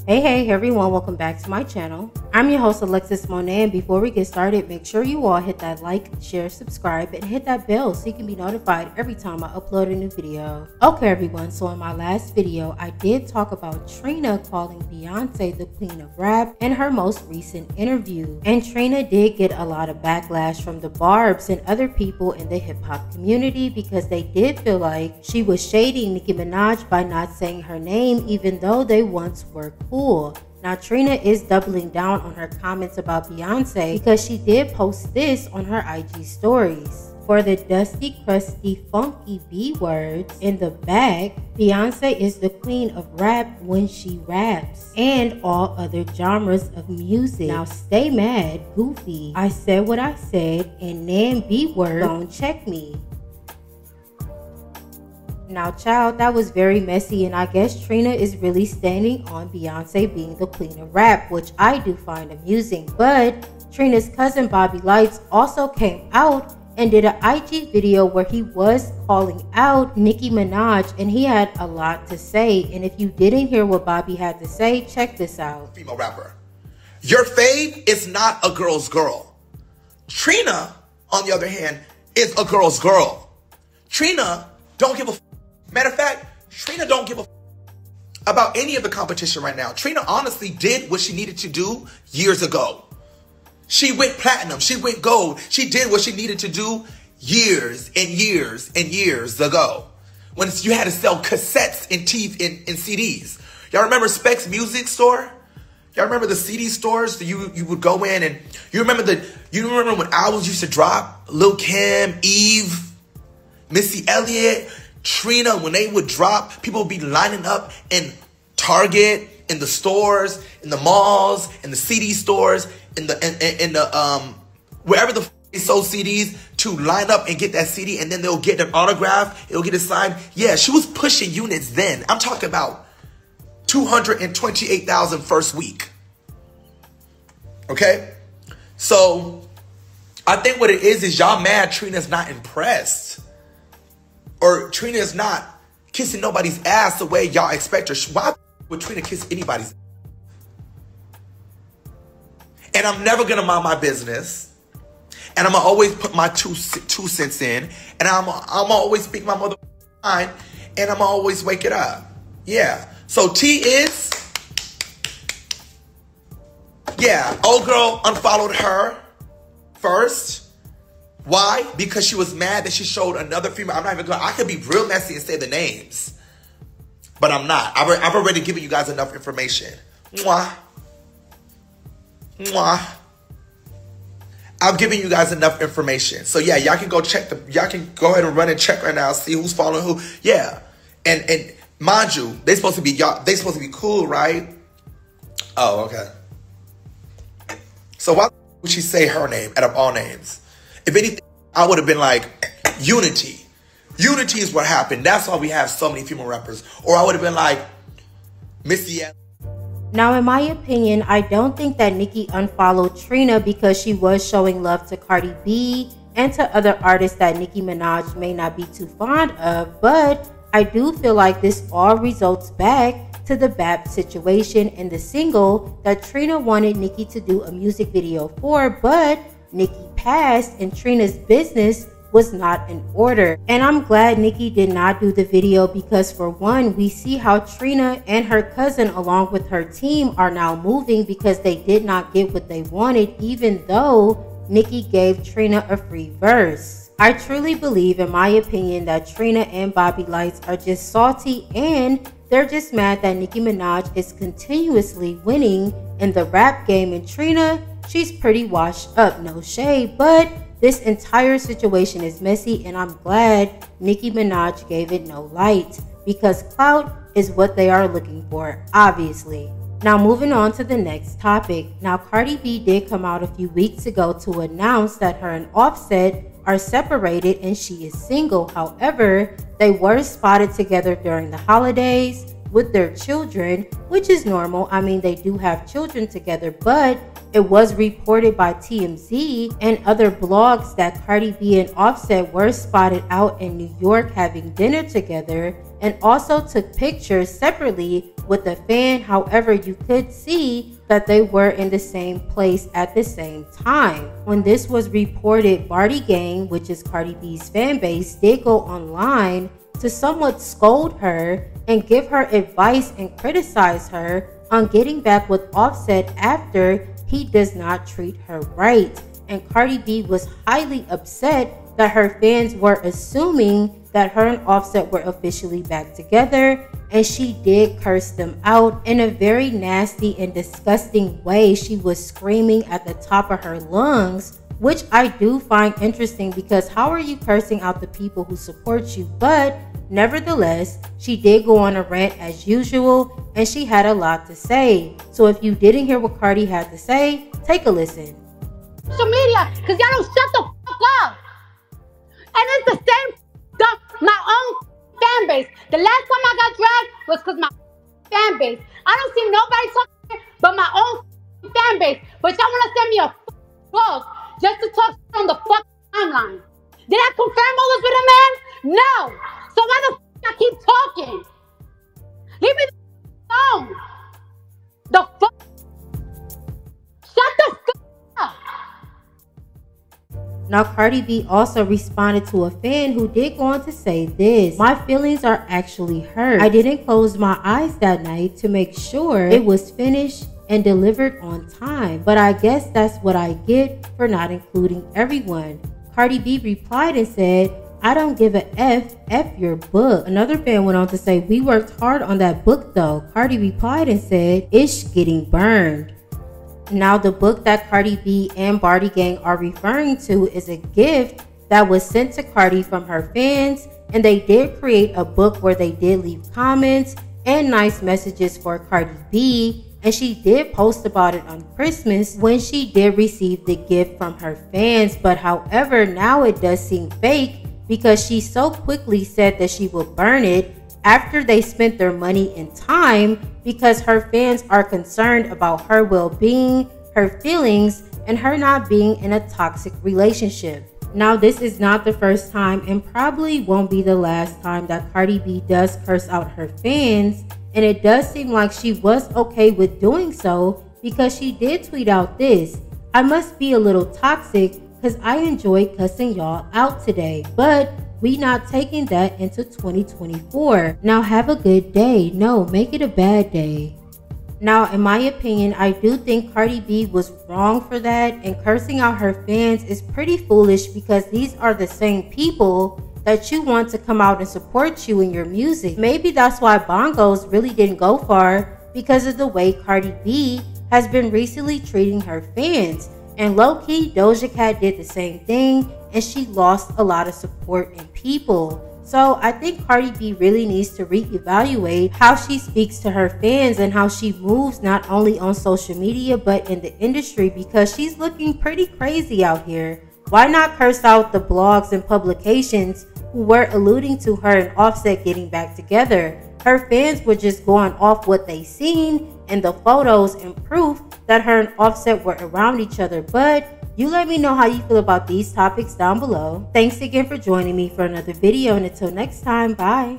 Hey everyone, welcome back to my channel. I'm your host Alexis Monet, and before we get started, make sure you all hit that like, share, subscribe, and hit that bell so you can be notified every time I upload a new video. Okay everyone, so in my last video, I did talk about Trina calling Beyonce the queen of rap in her most recent interview. And Trina did get a lot of backlash from the Barbs and other people in the hip hop community because they did feel like she was shading Nicki Minaj by not saying her name even though they once were cool. Now Trina is doubling down on her comments about Beyonce because she did post this on her IG stories. For the dusty, crusty, funky B words in the back, Beyonce is the queen of rap when she raps and all other genres of music. Now stay mad, goofy. I said what I said and then B word don't check me. Now child, that was very messy, and I guess Trina is really standing on Beyonce being the queen of rap, which I do find amusing. But Trina's cousin Boddy Lytes also came out and did an IG video where he was calling out Nicki Minaj, and he had a lot to say. And if you didn't hear what Bobby had to say, check this out. Female rapper. Your fave is not a girl's girl. Trina, on the other hand, is a girl's girl. Trina don't give a matter of fact, Trina don't give a about any of the competition right now. Trina honestly did what she needed to do years ago. She went platinum. She went gold. She did what she needed to do years and years and years ago. When you had to sell cassettes and CDs. Y'all remember Specs Music Store? Y'all remember the CD stores that you would go in, and you remember when albums used to drop? Lil Kim, Eve, Missy Elliott, Trina, when they would drop, people would be lining up in Target, in the stores, in the malls, in the CD stores, in the wherever the they sold CDs to line up and get that CD, and then they'll get an autograph, it'll get it signed. Yeah, she was pushing units then. I'm talking about 228,000 first week. Okay? So I think what it is y'all mad Trina's not impressed. Or Trina is not kissing nobody's ass the way y'all expect her. Why would Trina kiss anybody's ass? And I'm never going to mind my business. And I'm going to always put my two cents in. And I'm going to always speak my mother mind. And I'm going to always wake it up. Yeah. So T is, yeah, old girl unfollowed her first. Why? Because she was mad that she showed another female. I'm not even going to, I could be real messy and say the names. But I'm not. I've already given you guys enough information. Mwah. Mwah. I've given you guys enough information. So yeah, y'all can go check y'all can go ahead and run and check right now, see who's following who. Yeah. And mind you, they supposed to be cool, right? Oh, okay. So why would she say her name out of all names? If anything, I would have been like, Unity. Unity is what happened. That's why we have so many female rappers. Or I would have been like, Missy. Now, in my opinion, I don't think that Nicki unfollowed Trina because she was showing love to Cardi B and to other artists that Nicki Minaj may not be too fond of. But I do feel like this all results back to the BAPS situation and the single that Trina wanted Nicki to do a music video for, but Nicki passed and Trina's business was not in order. And I'm glad Nicki did not do the video because, for one, we see how Trina and her cousin along with her team are now moving because they did not get what they wanted, even though Nicki gave Trina a free verse. I truly believe, in my opinion, that Trina and Boddy Lytes are just salty, and they're just mad that Nicki Minaj is continuously winning in the rap game, and Trina, she's pretty washed up, no shade, but this entire situation is messy, and I'm glad Nicki Minaj gave it no light because clout is what they are looking for, obviously. Now moving on to the next topic. Now Cardi B did come out a few weeks ago to announce that her and Offset are separated and she is single. However, they were spotted together during the holidays with their children, which is normal. I mean, they do have children together, but It was reported by TMZ and other blogs that Cardi B and Offset were spotted out in New York having dinner together and also took pictures separately with a fan. However, you could see that they were in the same place at the same time. When this was reported, Boddy Gang, which is Cardi B's fan base, did go online to somewhat scold her and give her advice and criticize her on getting back with Offset after he does not treat her right. And Cardi B was highly upset that her fans were assuming that her and Offset were officially back together, and she did curse them out in a very nasty and disgusting way. She was screaming at the top of her lungs, which I do find interesting because how are you cursing out the people who support you? But nevertheless, she did go on a rant as usual, and she had a lot to say. So if you didn't hear what Cardi had to say, take a listen. Social media, because y'all don't shut the fuck up. And it's the same stuff, my own fan base. The last time I got dragged was because my fan base. I don't see nobody talking but my own fan base. But y'all want to send me a book just to talk on the fucking timeline. Did I confirm all this with a man? No. So why the fuck I keep talking? Leave me alone. The fuck? Shut the fuck up. Now, Cardi B also responded to a fan who did go on to say this: "My feelings are actually hurt. I didn't close my eyes that night to make sure it was finished and delivered on time, but I guess that's what I get for not including everyone." Cardi B replied and said, "I don't give a F your book." Another fan went on to say, "We worked hard on that book though." Cardi replied and said, "Ish getting burned." Now, the book that Cardi B and Boddy Gang are referring to is a gift that was sent to Cardi from her fans, and they did create a book where they did leave comments and nice messages for Cardi B, and she did post about it on Christmas when she did receive the gift from her fans. But however, now it does seem fake because she so quickly said that she would burn it after they spent their money and time, because her fans are concerned about her well-being, her feelings, and her not being in a toxic relationship. Now, this is not the first time and probably won't be the last time that Cardi B does curse out her fans, and it does seem like she was okay with doing so because she did tweet out this: "I must be a little toxic because I enjoyed cussing y'all out today, but we not taking that into 2024. Now have a good day. No, make it a bad day." Now, in my opinion, I do think Cardi B was wrong for that, and cursing out her fans is pretty foolish because these are the same people that you want to come out and support you in your music. Maybe that's why Bongos really didn't go far, because of the way Cardi B has been recently treating her fans. And low-key, Doja Cat did the same thing, and she lost a lot of support and people. So I think Cardi B really needs to reevaluate how she speaks to her fans and how she moves not only on social media but in the industry, because she's looking pretty crazy out here. Why not curse out the blogs and publications who were alluding to her and Offset getting back together? Her fans were just going off what they seen and the photos and proof that her and Offset were around each other. But you let me know how you feel about these topics down below. Thanks again for joining me for another video, and until next time, bye.